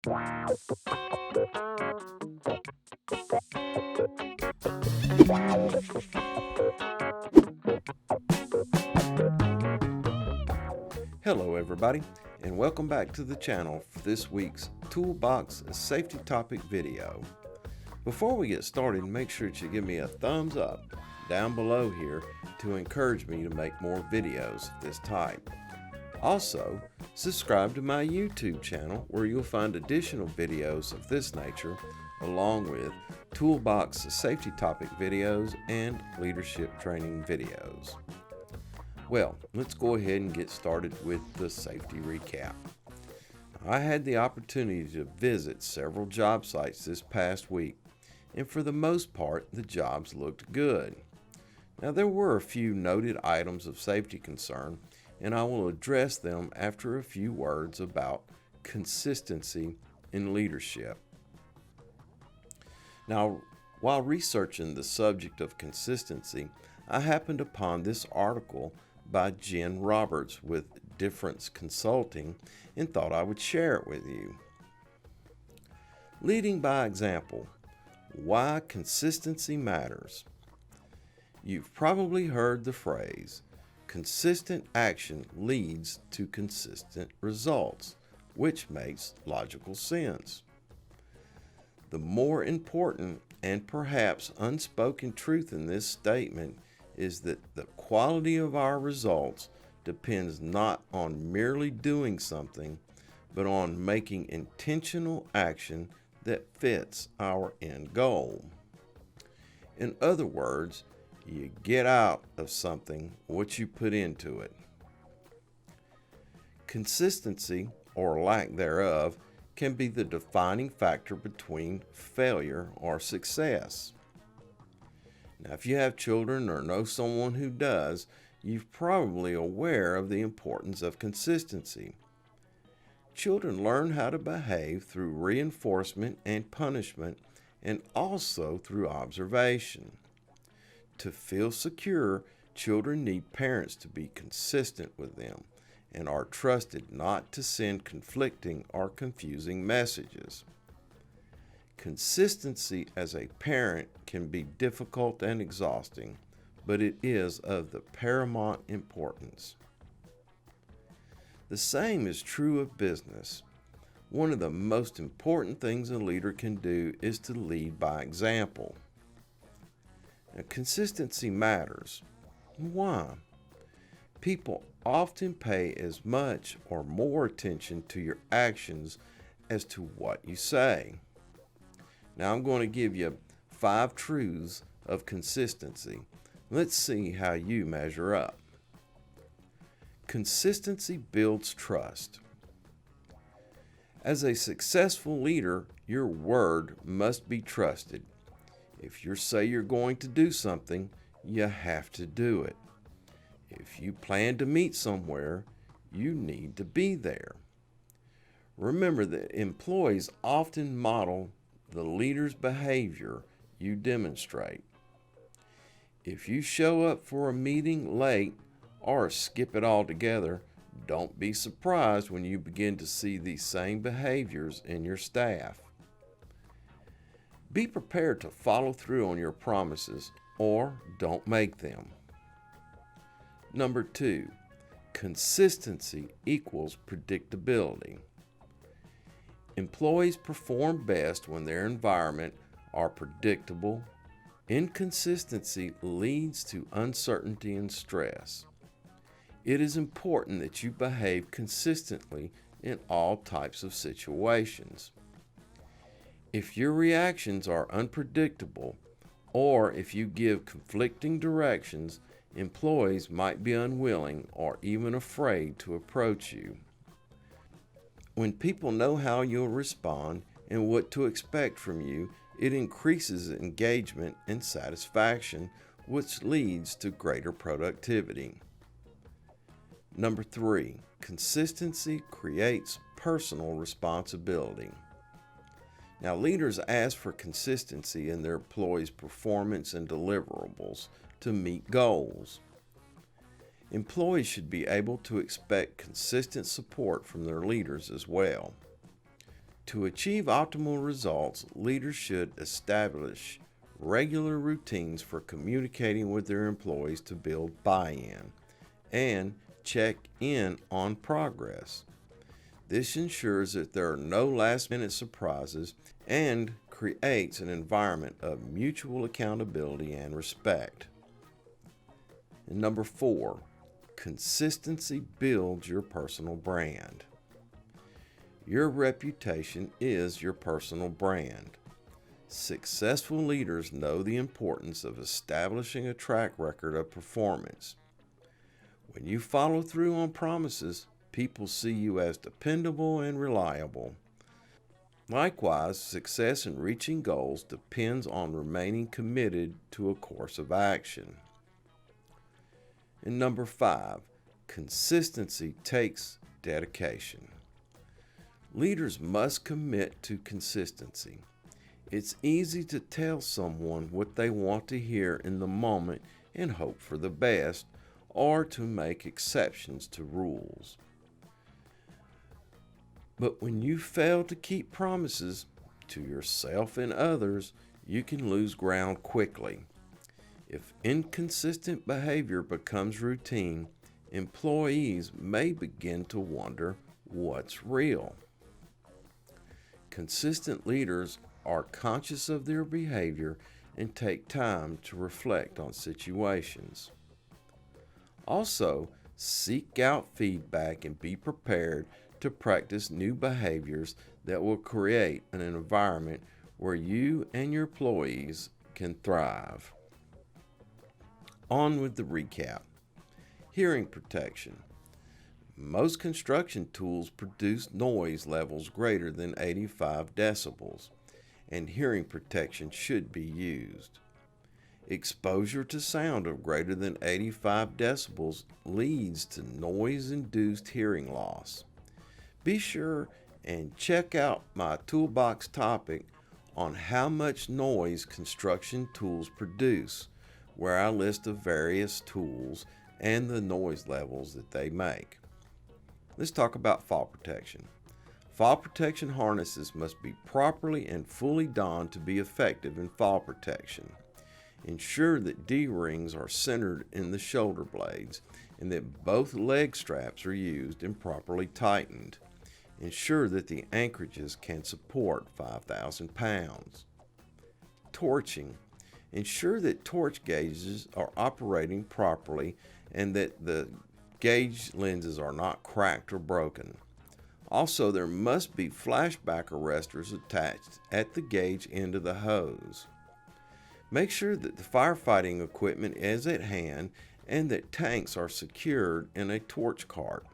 Hello everybody, and welcome back to the channel for this week's Toolbox Safety Topic video. Before we get started, make sure that you give me a thumbs up down below here to encourage me to make more videos of this type. Also, subscribe to my YouTube channel where you'll find additional videos of this nature along with Toolbox Safety Topic videos and leadership training videos. Well, let's go ahead and get started with the safety recap. I had the opportunity to visit several job sites this past week, and for the most part, the jobs looked good. Now, there were a few noted items of safety concern, and I will address them after a few words about consistency in leadership. Now, while researching the subject of consistency, I happened upon this article by Jen Roberts with Difference Consulting and thought I would share it with you. Leading by example, why consistency matters. You've probably heard the phrase, consistent action leads to consistent results, which makes logical sense. The more important and perhaps unspoken truth in this statement is that the quality of our results depends not on merely doing something, but on making intentional action that fits our end goal. In other words, you get out of something what you put into it. Consistency, or lack thereof, can be the defining factor between failure or success. Now, if you have children or know someone who does, you're probably aware of the importance of consistency. Children learn how to behave through reinforcement and punishment, and also through observation. To feel secure, children need parents to be consistent with them and are trusted not to send conflicting or confusing messages. Consistency as a parent can be difficult and exhausting, but it is of the paramount importance. The same is true of business. One of the most important things a leader can do is to lead by example. Now, consistency matters. Why? People often pay as much or more attention to your actions as to what you say. Now I'm going to give you 5 truths of consistency. Let's see how you measure up. Consistency builds trust. As a successful leader, your word must be trusted. If you say you're going to do something, you have to do it. If you plan to meet somewhere, you need to be there. Remember that employees often model the leader's behavior you demonstrate. If you show up for a meeting late or skip it altogether, don't be surprised when you begin to see these same behaviors in your staff. Be prepared to follow through on your promises or don't make them. Number 2, consistency equals predictability. Employees perform best when their environment are predictable. Inconsistency leads to uncertainty and stress. It is important that you behave consistently in all types of situations. If your reactions are unpredictable, or if you give conflicting directions, employees might be unwilling or even afraid to approach you. When people know how you'll respond and what to expect from you, it increases engagement and satisfaction, which leads to greater productivity. Number 3, consistency creates personal responsibility. Now, leaders ask for consistency in their employees' performance and deliverables to meet goals. Employees should be able to expect consistent support from their leaders as well. To achieve optimal results, leaders should establish regular routines for communicating with their employees to build buy-in and check in on progress. This ensures that there are no last-minute surprises and creates an environment of mutual accountability and respect. And number 4, consistency builds your personal brand. Your reputation is your personal brand. Successful leaders know the importance of establishing a track record of performance. When you follow through on promises, people see you as dependable and reliable. Likewise, success in reaching goals depends on remaining committed to a course of action. And number 5, consistency takes dedication. Leaders must commit to consistency. It's easy to tell someone what they want to hear in the moment and hope for the best, or to make exceptions to rules. But when you fail to keep promises to yourself and others, you can lose ground quickly. If inconsistent behavior becomes routine, employees may begin to wonder what's real. Consistent leaders are conscious of their behavior and take time to reflect on situations. Also, seek out feedback and be prepared to practice new behaviors that will create an environment where you and your employees can thrive. On with the recap. Hearing protection. Most construction tools produce noise levels greater than 85 decibels, and hearing protection should be used. Exposure to sound of greater than 85 decibels leads to noise-induced hearing loss. Be sure and check out my toolbox topic on how much noise construction tools produce, where I list the various tools and the noise levels that they make. Let's talk about fall protection. Fall protection harnesses must be properly and fully donned to be effective in fall protection. Ensure that D-rings are centered in the shoulder blades and that both leg straps are used and properly tightened. Ensure that the anchorages can support 5,000 pounds. Torching. Ensure that torch gauges are operating properly and that the gauge lenses are not cracked or broken. Also, there must be flashback arresters attached at the gauge end of the hose. Make sure that the firefighting equipment is at hand and that tanks are secured in a torch cart,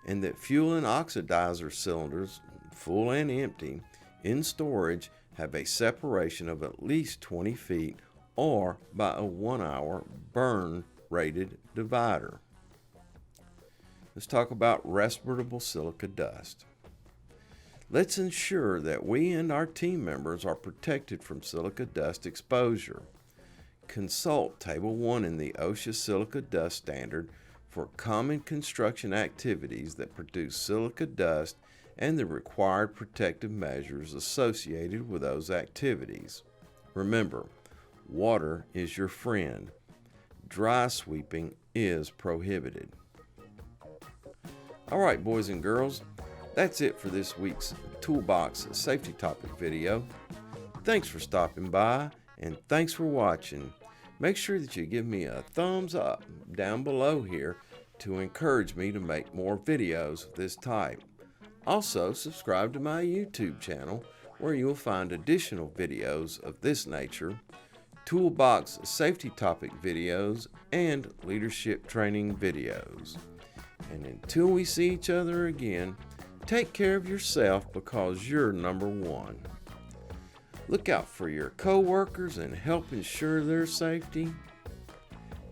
and that fuel and oxidizer cylinders, full and empty, in storage have a separation of at least 20 feet or by a 1-hour burn rated divider. Let's talk about respirable silica dust. Let's ensure that we and our team members are protected from silica dust exposure. Consult Table 1 in the OSHA Silica Dust Standard for common construction activities that produce silica dust and the required protective measures associated with those activities. Remember, water is your friend. Dry sweeping is prohibited. All right, boys and girls, that's it for this week's Toolbox Safety Topic video. Thanks for stopping by, and thanks for watching. Make sure that you give me a thumbs up down below here to encourage me to make more videos of this type. Also, subscribe to my YouTube channel where you will find additional videos of this nature, Toolbox Safety Topic videos, and leadership training videos. And until we see each other again, take care of yourself because you're number one. Look out for your coworkers and help ensure their safety.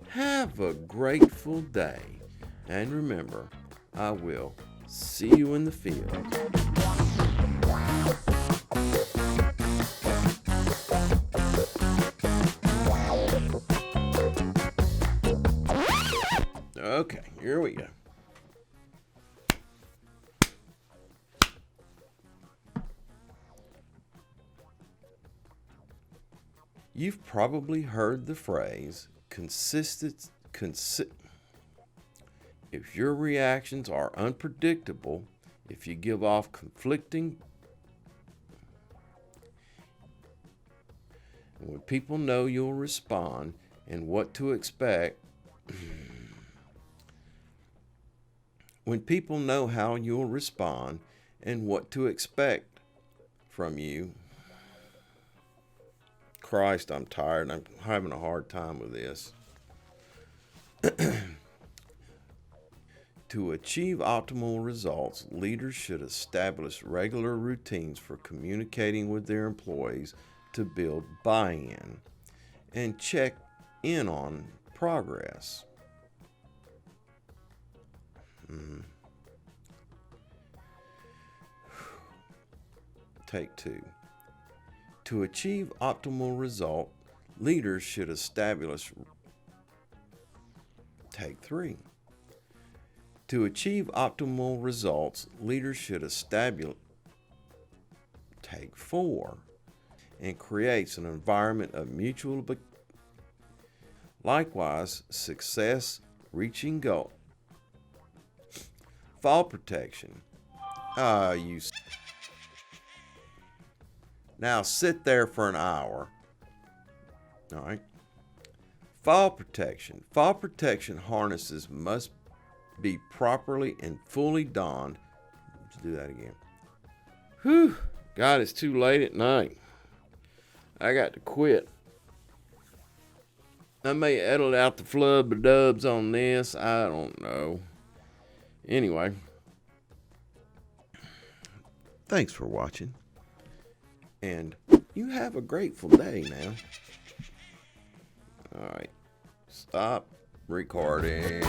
Have a grateful day. And remember, I will see you in the field. Okay, here we go. You've probably heard the phrase if your reactions are unpredictable, if you give off conflicting, when people know you'll respond and what to expect, when people know how you'll respond and what to expect from you. Christ, I'm tired. I'm having a hard time with this. To achieve optimal results, leaders should establish regular routines for communicating with their employees to build buy-in and check in on progress. Take two. To achieve optimal result, leaders should establish. Take three. To achieve optimal results, leaders should establish. Take four. And creates an environment of mutual. Likewise, success reaching goal. Fall protection. Now sit there for an hour. All right. Fall protection. Fall protection harnesses must be properly and fully donned. Let's do that again. Whew. God, it's too late at night. I got to quit. I may edit out the flub of dubs on this. I don't know. Anyway. Thanks for watching. And you have a grateful day now. All right. Stop recording.